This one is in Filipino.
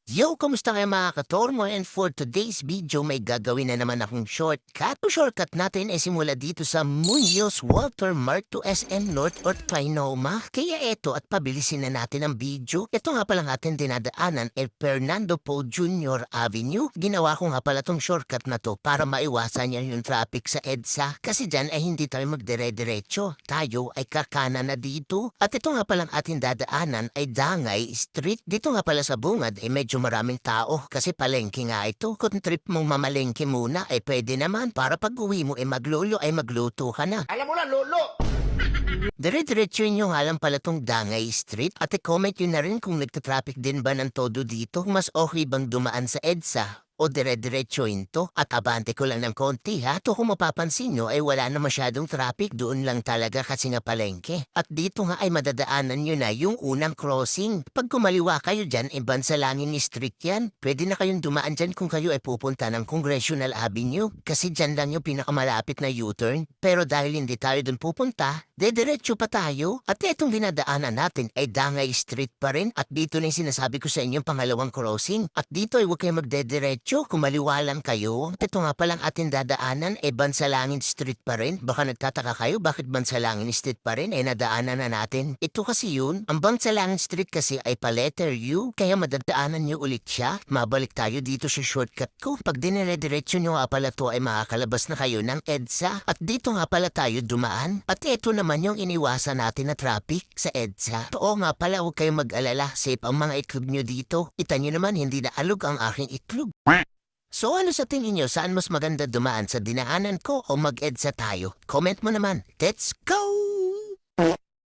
Yo, kamusta kayo mga katormo? And for today's video, may gagawin na naman akong shortcut. Ang shortcut natin ay simula dito sa Munoz Walter Mart to SM North or Trinoma. Kaya eto at pabilisin na natin ang video. Ito nga palang ating dinadaanan ay Fernando Poe Jr. Avenue. Ginawa ko nga pala tong shortcut na to para maiwasan niya yung traffic sa EDSA. Kasi dyan ay hindi tayo magdire-diretso. Tayo ay kakana na dito. At ito nga palang ating dadaanan ay Dangay Street. Dito nga pala sa bungad ay medyo maraming tao kasi palengke nga ito. Kung trip mong mamalengke muna ay pwede naman para pag uwi mo ay maglulo ay magluto ka na. Alam mo na, lolo! Dire-diretso nyo nga lang pala tong Dangay Street at i-comment nyo na rin kung nagtatraffic din ba ng todo dito. Mas okay bang dumaan sa EDSA o dire-diretsoin to? At abante ko lang ng konti ha. To kung mapapansin nyo ay wala na masyadong traffic doon lang talaga kasi nga palengke. At dito nga ay madadaanan nyo na yung unang crossing. Pag kumaliwa kayo dyan ay Bansalangin Street yan. Pwede na kayong dumaan dyan kung kayo ay pupunta ng Congressional Avenue. Kasi dyan lang yung pinakamalapit na U-turn. Pero dahil hindi tayo dun pupunta, dediretso pa tayo. At itong dinadaanan natin ay Dangay Street pa rin. At dito na yung sinasabi ko sa inyong pangalawang crossing. At dito ay huwag kayo magdediretso. Kung maliwa lang kayo. Ito nga palang ating dadaanan ay Bansalangin Street pa rin. Baka nagtataka kayo bakit Bansalangin Street pa rin ay nadaanan na natin. Ito kasi yun. Ang Bansalangin Street kasi ay pa letter U. Kaya madadaanan nyo ulit siya. Mabalik tayo dito sa shortcut ko. Pag dinire-diretso nyo nga pala to ay makakalabas na kayo ng EDSA. At dito nga pala tayo dumaan. At ito naman yung iniwasan natin na traffic sa EDSA. Oo nga pala, huwag kayong mag-alala. Safe ang mga itlog nyo dito. Kita nyo naman hindi na alog ang aking itlog. So ano sa tingin nyo, saan mas maganda dumaan, sa dinaanan ko o mag-EDSA tayo? Comment mo naman. Let's go!